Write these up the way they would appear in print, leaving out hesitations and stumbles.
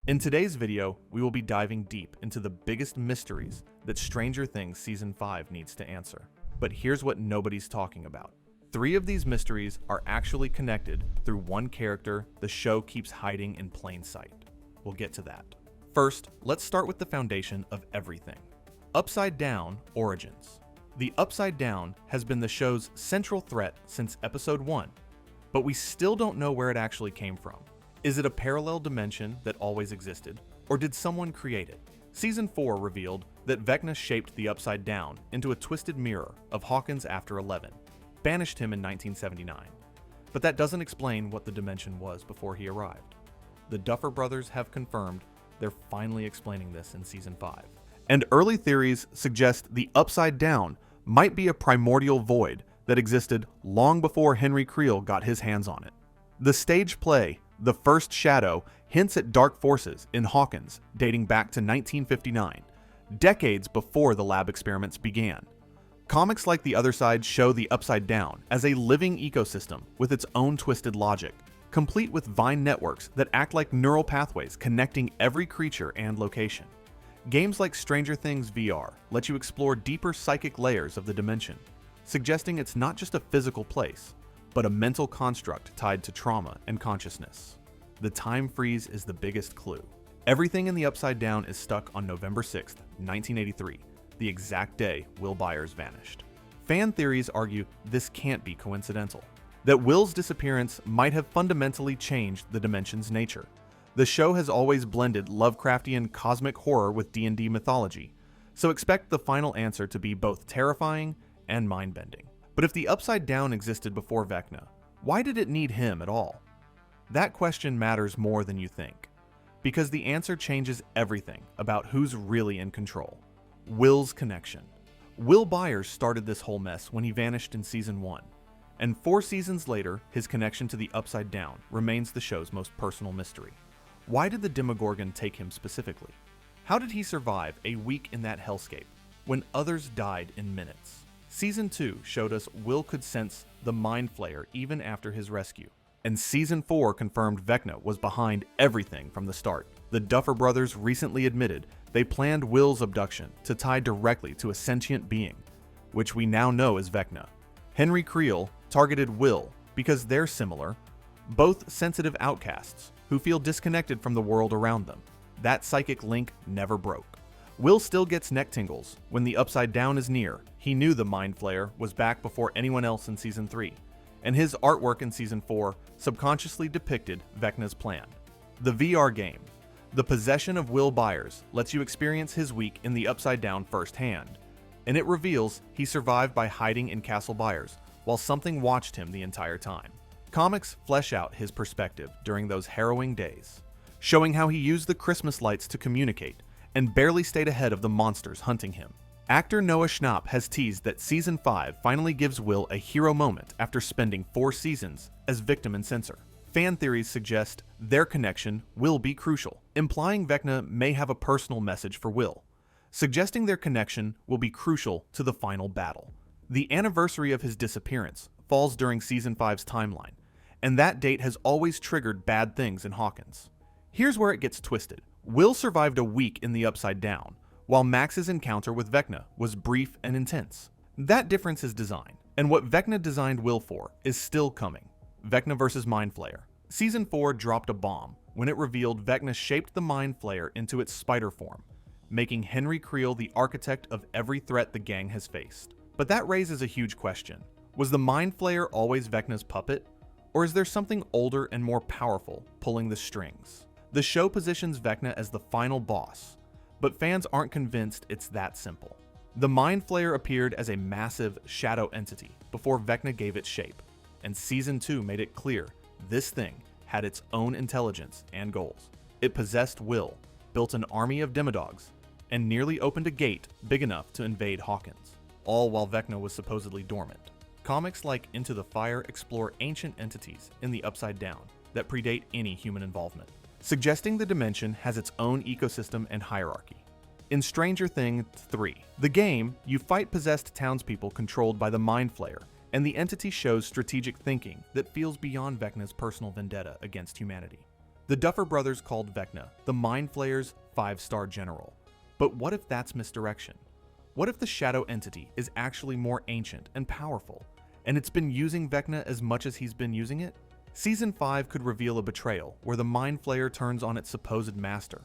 In today's video, we will be diving deep into the biggest mysteries that Stranger Things Season 5 needs to answer. But here's what nobody's talking about. 3 of these mysteries are actually connected through one character the show keeps hiding in plain sight. We'll get to that. First, let's start with the foundation of everything. Upside Down Origins. The Upside Down has been the show's central threat since episode 1, but we still don't know where it actually came from. Is it a parallel dimension that always existed, or did someone create it? Season 4 revealed that Vecna shaped the Upside Down into a twisted mirror of Hawkins after 11, banished him in 1979. But that doesn't explain what the dimension was before he arrived. The Duffer Brothers have confirmed they're finally explaining this in Season 5. And early theories suggest the Upside Down might be a primordial void that existed long before Henry Creel got his hands on it. The stage play The First Shadow hints at dark forces in Hawkins dating back to 1959, decades before the lab experiments began. Comics like The Other Side show the Upside Down as a living ecosystem with its own twisted logic, complete with vine networks that act like neural pathways connecting every creature and location. Games like Stranger Things VR let you explore deeper psychic layers of the dimension, suggesting it's not just a physical place, but a mental construct tied to trauma and consciousness. The time freeze is the biggest clue. Everything in the Upside Down is stuck on November 6, 1983, the exact day Will Byers vanished. Fan theories argue this can't be coincidental, that Will's disappearance might have fundamentally changed the dimension's nature. The show has always blended Lovecraftian cosmic horror with D&D mythology, so expect the final answer to be both terrifying and mind-bending. But if the Upside Down existed before Vecna, why did it need him at all? That question matters more than you think, because the answer changes everything about who's really in control. Will's connection. Will Byers started this whole mess when he vanished in Season 1, and 4 seasons later, his connection to the Upside Down remains the show's most personal mystery. Why did the Demogorgon take him specifically? How did he survive a week in that hellscape when others died in minutes? Season 2 showed us Will could sense the Mind Flayer even after his rescue, and Season 4 confirmed Vecna was behind everything from the start. The Duffer Brothers recently admitted they planned Will's abduction to tie directly to a sentient being, which we now know is Vecna. Henry Creel targeted Will because they're similar, both sensitive outcasts who feel disconnected from the world around them. That psychic link never broke. Will still gets neck tingles when the Upside Down is near. He knew the Mind Flayer was back before anyone else in Season 3, and his artwork in Season 4 subconsciously depicted Vecna's plan. The VR game. The possession of Will Byers lets you experience his week in the Upside Down firsthand, and it reveals he survived by hiding in Castle Byers while something watched him the entire time. Comics flesh out his perspective during those harrowing days, showing how he used the Christmas lights to communicate and barely stayed ahead of the monsters hunting him. Actor Noah Schnapp has teased that Season 5 finally gives Will a hero moment after spending 4 seasons as victim and censor. Fan theories suggest their connection will be crucial, implying Vecna may have a personal message for Will, suggesting their connection will be crucial to the final battle. The anniversary of his disappearance falls during Season 5's timeline, and that date has always triggered bad things in Hawkins. Here's where it gets twisted. Will survived a week in the Upside Down, while Max's encounter with Vecna was brief and intense. That difference is design, and what Vecna designed Will for is still coming. Vecna vs. Mind Flayer. Season 4 dropped a bomb when it revealed Vecna shaped the Mind Flayer into its spider form, making Henry Creel the architect of every threat the gang has faced. But that raises a huge question. Was the Mind Flayer always Vecna's puppet, or is there something older and more powerful pulling the strings? The show positions Vecna as the final boss, but fans aren't convinced it's that simple. The Mind Flayer appeared as a massive shadow entity before Vecna gave it shape, and Season 2 made it clear this thing had its own intelligence and goals. It possessed Will, built an army of demodogs, and nearly opened a gate big enough to invade Hawkins, all while Vecna was supposedly dormant. Comics like Into the Fire explore ancient entities in the Upside Down that predate any human involvement, suggesting the dimension has its own ecosystem and hierarchy. In Stranger Things 3, the game, you fight possessed townspeople controlled by the Mind Flayer, and the entity shows strategic thinking that feels beyond Vecna's personal vendetta against humanity. The Duffer brothers called Vecna the Mind Flayer's 5-star general. But what if that's misdirection? What if the shadow entity is actually more ancient and powerful, and it's been using Vecna as much as he's been using it? Season 5 could reveal a betrayal where the Mind Flayer turns on its supposed master.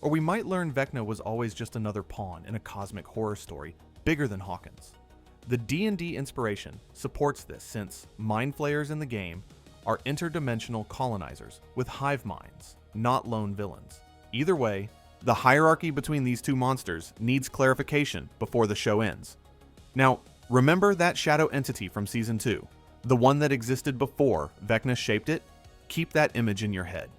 Or we might learn Vecna was always just another pawn in a cosmic horror story bigger than Hawkins. The D&D inspiration supports this since Mind Flayers in the game are interdimensional colonizers with hive minds, not lone villains. Either way, the hierarchy between these two monsters needs clarification before the show ends. Now, remember that shadow entity from Season 2, the one that existed before Vecna shaped it? Keep that image in your head.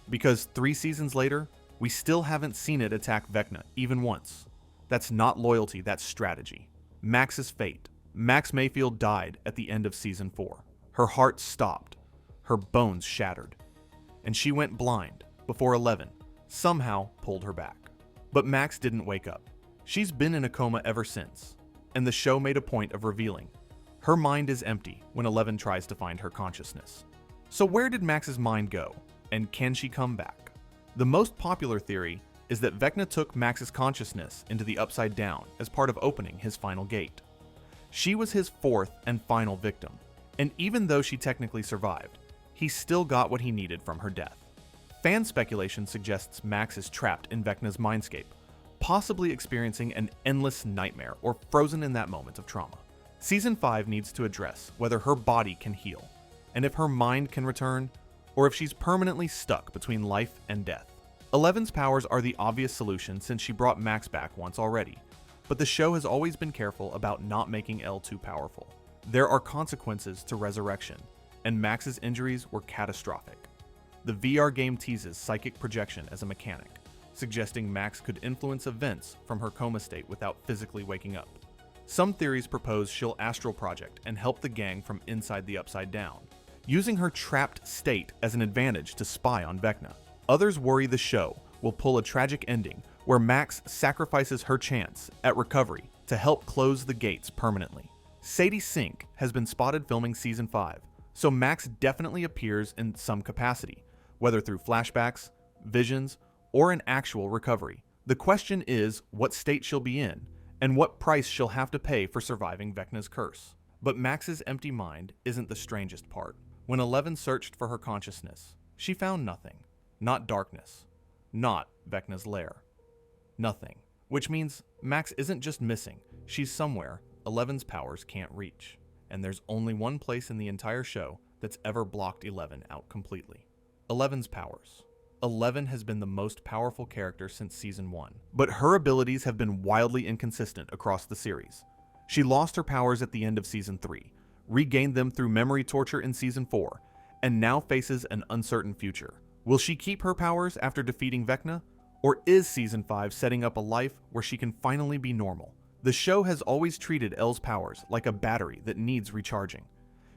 Because 3 seasons later, we still haven't seen it attack Vecna even once. That's not loyalty, that's strategy. Max's fate. Max Mayfield died at the end of Season 4. Her heart stopped. Her bones shattered. And she went blind before 11 somehow pulled her back. But Max didn't wake up. She's been in a coma ever since, and the show made a point of revealing her mind is empty when 11 tries to find her consciousness. So where did Max's mind go, and can she come back? The most popular theory is that Vecna took Max's consciousness into the Upside Down as part of opening his final gate. She was his 4th and final victim, and even though she technically survived, he still got what he needed from her death. Fan speculation suggests Max is trapped in Vecna's mindscape, possibly experiencing an endless nightmare or frozen in that moment of trauma. Season 5 needs to address whether her body can heal, and if her mind can return, or if she's permanently stuck between life and death. 11's powers are the obvious solution since she brought Max back once already, but the show has always been careful about not making Elle too powerful. There are consequences to resurrection, and Max's injuries were catastrophic. The VR game teases psychic projection as a mechanic, suggesting Max could influence events from her coma state without physically waking up. Some theories propose she'll astral project and help the gang from inside the Upside Down, using her trapped state as an advantage to spy on Vecna. Others worry the show will pull a tragic ending where Max sacrifices her chance at recovery to help close the gates permanently. Sadie Sink has been spotted filming Season 5, so Max definitely appears in some capacity, whether through flashbacks, visions, or an actual recovery. The question is what state she'll be in, and what price she'll have to pay for surviving Vecna's curse. But Max's empty mind isn't the strangest part. When 11 searched for her consciousness, she found nothing. Not darkness. Not Vecna's lair. Nothing. Which means Max isn't just missing, she's somewhere 11's powers can't reach. And there's only one place in the entire show that's ever blocked 11 out completely. 11's powers. 11 has been the most powerful character since Season 1, but her abilities have been wildly inconsistent across the series. She lost her powers at the end of Season 3, regained them through memory torture in Season 4, and now faces an uncertain future. Will she keep her powers after defeating Vecna? Or is Season 5 setting up a life where she can finally be normal? The show has always treated Elle's powers like a battery that needs recharging.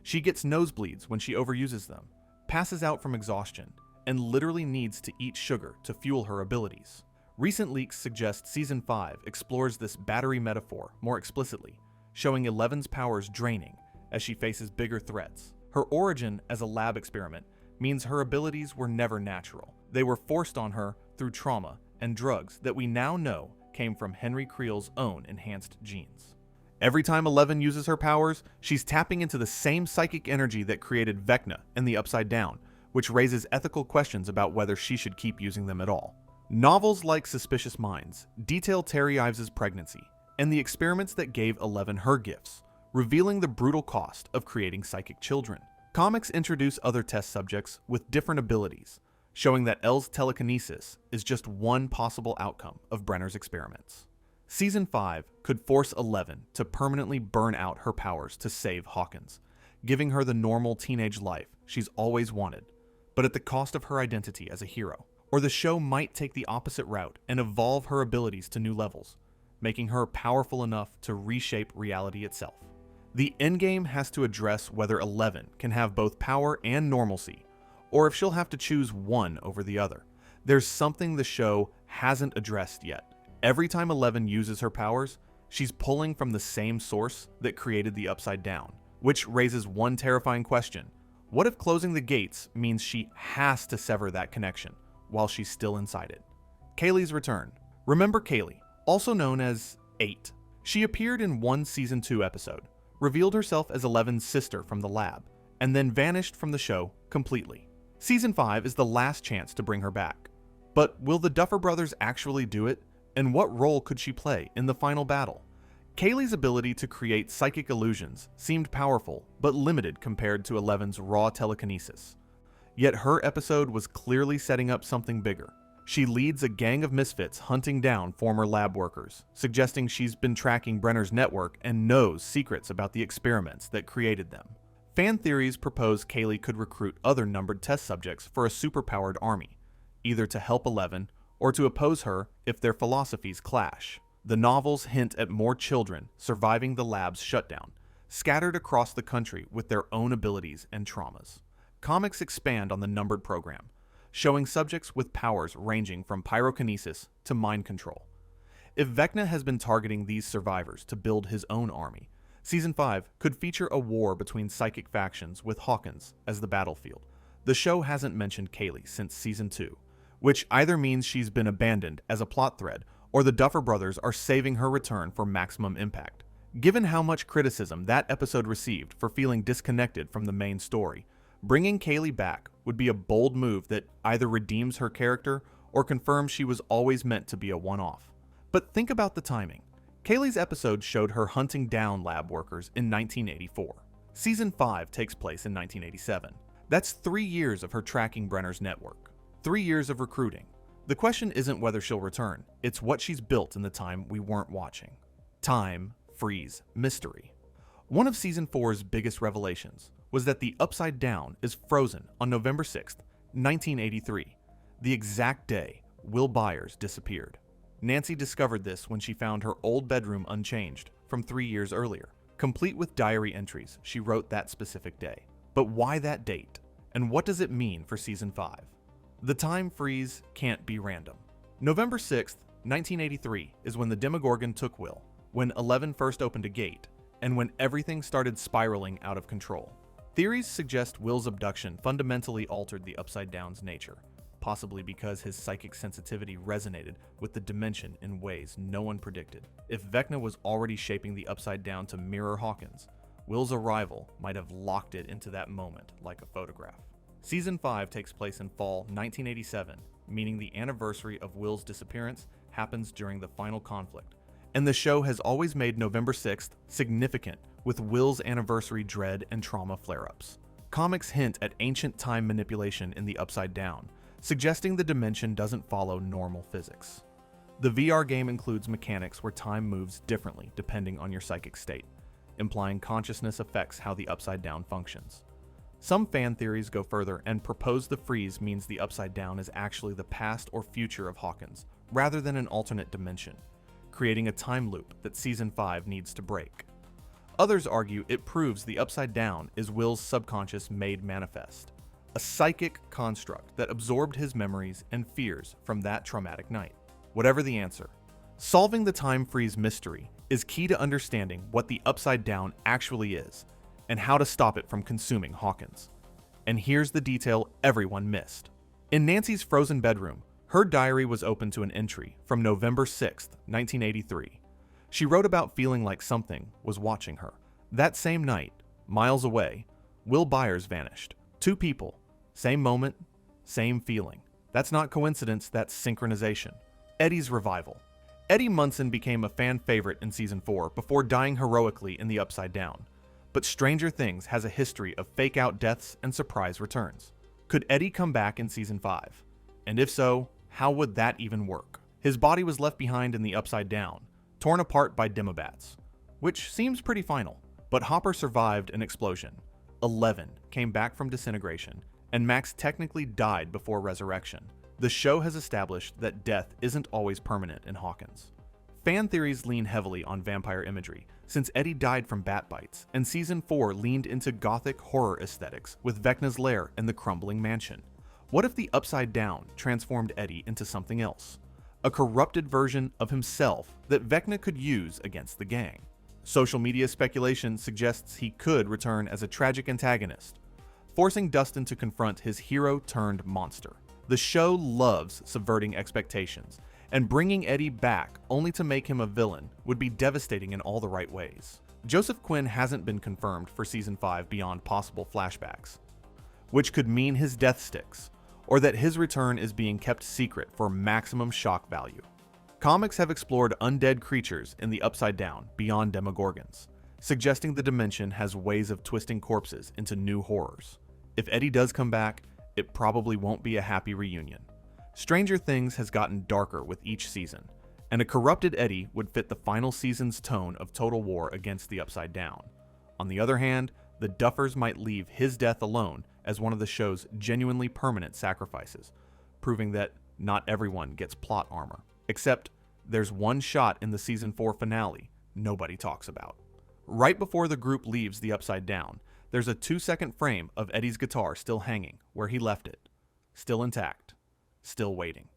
She gets nosebleeds when she overuses them, passes out from exhaustion, and literally needs to eat sugar to fuel her abilities. Recent leaks suggest Season 5 explores this battery metaphor more explicitly, showing 11's powers draining as she faces bigger threats. Her origin as a lab experiment means her abilities were never natural. They were forced on her through trauma and drugs that we now know came from Henry Creel's own enhanced genes. Every time 11 uses her powers, she's tapping into the same psychic energy that created Vecna and the Upside Down, which raises ethical questions about whether she should keep using them at all. Novels like Suspicious Minds detail Terry Ives' pregnancy and the experiments that gave 11 her gifts, revealing the brutal cost of creating psychic children. Comics introduce other test subjects with different abilities, showing that Elle's telekinesis is just one possible outcome of Brenner's experiments. Season 5 could force 11 to permanently burn out her powers to save Hawkins, giving her the normal teenage life she's always wanted, but at the cost of her identity as a hero. Or the show might take the opposite route and evolve her abilities to new levels, making her powerful enough to reshape reality itself. The endgame has to address whether 11 can have both power and normalcy, or if she'll have to choose one over the other. There's something the show hasn't addressed yet. Every time 11 uses her powers, she's pulling from the same source that created the Upside Down, which raises one terrifying question. What if closing the gates means she has to sever that connection while she's still inside it? Kaylee's return. Remember Kaylee, also known as 8. She appeared in one Season 2 episode, revealed herself as Eleven's sister from the lab, and then vanished from the show completely. Season 5 is the last chance to bring her back. But will the Duffer Brothers actually do it? And what role could she play in the final battle? Kaylee's ability to create psychic illusions seemed powerful, but limited compared to Eleven's raw telekinesis. Yet her episode was clearly setting up something bigger. She leads a gang of misfits hunting down former lab workers, suggesting she's been tracking Brenner's network and knows secrets about the experiments that created them. Fan theories propose Kaylee could recruit other numbered test subjects for a superpowered army, either to help Eleven or to oppose her if their philosophies clash. The novels hint at more children surviving the lab's shutdown, scattered across the country with their own abilities and traumas. Comics expand on the numbered program, showing subjects with powers ranging from pyrokinesis to mind control. If Vecna has been targeting these survivors to build his own army, Season 5 could feature a war between psychic factions with Hawkins as the battlefield. The show hasn't mentioned Kaylee since Season 2, which either means she's been abandoned as a plot thread or the Duffer Brothers are saving her return for maximum impact. Given how much criticism that episode received for feeling disconnected from the main story, bringing Kaylee back would be a bold move that either redeems her character or confirms she was always meant to be a one-off. But think about the timing. Kaylee's episode showed her hunting down lab workers in 1984. Season 5 takes place in 1987. That's 3 years of her tracking Brenner's network. 3 years of recruiting. The question isn't whether she'll return, it's what she's built in the time we weren't watching. Time, freeze, mystery. One of Season 4's biggest revelations was that the Upside Down is frozen on November 6th, 1983, the exact day Will Byers disappeared. Nancy discovered this when she found her old bedroom unchanged from 3 years earlier, complete with diary entries she wrote that specific day. But why that date? And what does it mean for Season 5? The time freeze can't be random. November 6th, 1983 is when the Demogorgon took Will, when Eleven first opened a gate, and when everything started spiraling out of control. Theories suggest Will's abduction fundamentally altered the Upside Down's nature, possibly because his psychic sensitivity resonated with the dimension in ways no one predicted. If Vecna was already shaping the Upside Down to mirror Hawkins, Will's arrival might have locked it into that moment like a photograph. Season 5 takes place in fall 1987, meaning the anniversary of Will's disappearance happens during the final conflict, and the show has always made November 6th significant with Will's anniversary dread and trauma flare-ups. Comics hint at ancient time manipulation in the Upside Down, suggesting the dimension doesn't follow normal physics. The VR game includes mechanics where time moves differently depending on your psychic state, implying consciousness affects how the Upside Down functions. Some fan theories go further and propose the freeze means the Upside Down is actually the past or future of Hawkins, rather than an alternate dimension, creating a time loop that Season 5 needs to break. Others argue it proves the Upside Down is Will's subconscious made manifest, a psychic construct that absorbed his memories and fears from that traumatic night. Whatever the answer, solving the time freeze mystery is key to understanding what the Upside Down actually is, and how to stop it from consuming Hawkins. And here's the detail everyone missed. In Nancy's frozen bedroom, her diary was open to an entry from November 6th, 1983. She wrote about feeling like something was watching her. That same night, miles away, Will Byers vanished. 2 people, same moment, same feeling. That's not coincidence, that's synchronization. Eddie's revival. Eddie Munson became a fan favorite in Season 4 before dying heroically in the Upside Down. But Stranger Things has a history of fake-out deaths and surprise returns. Could Eddie come back in Season 5? And if so, how would that even work? His body was left behind in the Upside Down, torn apart by Demobats, which seems pretty final. But Hopper survived an explosion. 11 came back from disintegration, and Max technically died before resurrection. The show has established that death isn't always permanent in Hawkins. Fan theories lean heavily on vampire imagery, since Eddie died from bat bites, and Season 4 leaned into gothic horror aesthetics with Vecna's lair and the crumbling mansion. What if the Upside Down transformed Eddie into something else? A corrupted version of himself that Vecna could use against the gang. Social media speculation suggests he could return as a tragic antagonist. forcing Dustin to confront his hero-turned-monster. The show loves subverting expectations, and bringing Eddie back only to make him a villain would be devastating in all the right ways. Joseph Quinn hasn't been confirmed for Season 5 beyond possible flashbacks, which could mean his death sticks, or that his return is being kept secret for maximum shock value. Comics have explored undead creatures in the Upside Down beyond Demogorgons, suggesting the dimension has ways of twisting corpses into new horrors. If Eddie does come back, it probably won't be a happy reunion. Stranger Things has gotten darker with each season, and a corrupted Eddie would fit the final season's tone of total war against the Upside Down. On the other hand, the Duffers might leave his death alone as one of the show's genuinely permanent sacrifices, proving that not everyone gets plot armor. Except, there's one shot in the Season 4 finale nobody talks about. Right before the group leaves the Upside Down, there's a 2-second frame of Eddie's guitar still hanging where he left it. Still intact. Still waiting.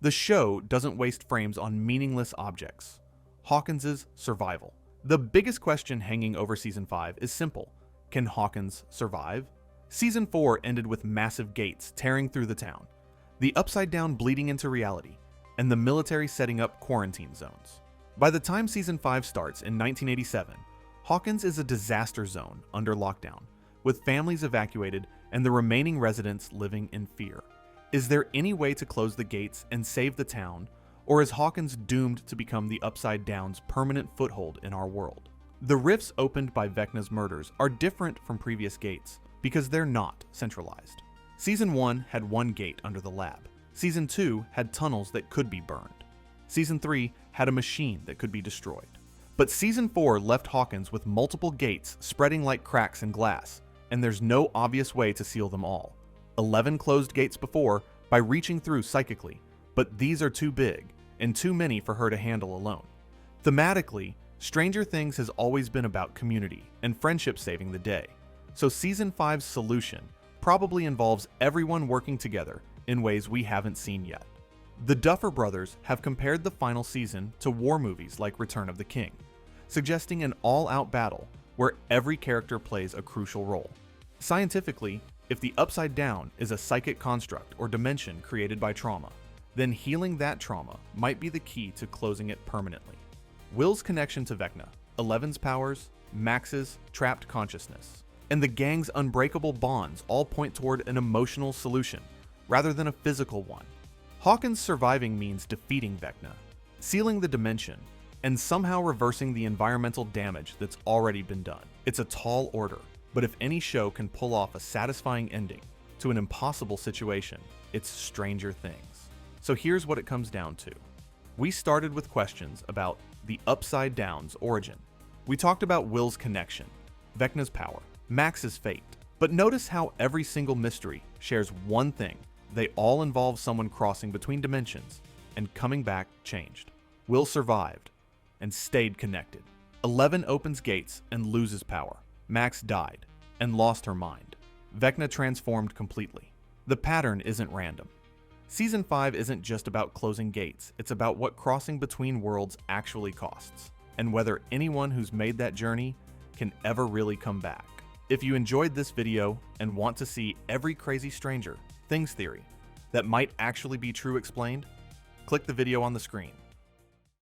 The show doesn't waste frames on meaningless objects. Hawkins' survival. The biggest question hanging over Season 5 is simple. Can Hawkins survive? Season 4 ended with massive gates tearing through the town, the Upside Down bleeding into reality, and the military setting up quarantine zones. By the time Season 5 starts in 1987, Hawkins is a disaster zone under lockdown, with families evacuated and the remaining residents living in fear. Is there any way to close the gates and save the town, or is Hawkins doomed to become the Upside Down's permanent foothold in our world? The rifts opened by Vecna's murders are different from previous gates because they're not centralized. Season 1 had one gate under the lab. Season 2 had tunnels that could be burned. Season 3 had a machine that could be destroyed. But Season 4 left Hawkins with multiple gates spreading like cracks in glass, and there's no obvious way to seal them all. 11 closed gates before by reaching through psychically, but these are too big and too many for her to handle alone. Thematically, Stranger Things has always been about community and friendship saving the day, so Season 5's solution probably involves everyone working together in ways we haven't seen yet. The Duffer Brothers have compared the final season to war movies like Return of the King, suggesting an all-out battle where every character plays a crucial role. Scientifically, if the Upside Down is a psychic construct or dimension created by trauma, then healing that trauma might be the key to closing it permanently. Will's connection to Vecna, Eleven's powers, Max's trapped consciousness, and the gang's unbreakable bonds all point toward an emotional solution rather than a physical one. Hawkins surviving means defeating Vecna, sealing the dimension, and somehow reversing the environmental damage that's already been done. It's a tall order, but if any show can pull off a satisfying ending to an impossible situation, it's Stranger Things. So here's what it comes down to. We started with questions about the Upside Down's origin. We talked about Will's connection, Vecna's power, Max's fate. But notice how every single mystery shares one thing. They all involve someone crossing between dimensions and coming back changed. Will survived and stayed connected. 11 opens gates and loses power. Max died and lost her mind. Vecna transformed completely. The pattern isn't random. Season 5 isn't just about closing gates, it's about what crossing between worlds actually costs, and whether anyone who's made that journey can ever really come back. If you enjoyed this video and want to see every crazy Stranger Things theory that might actually be true explained, click the video on the screen.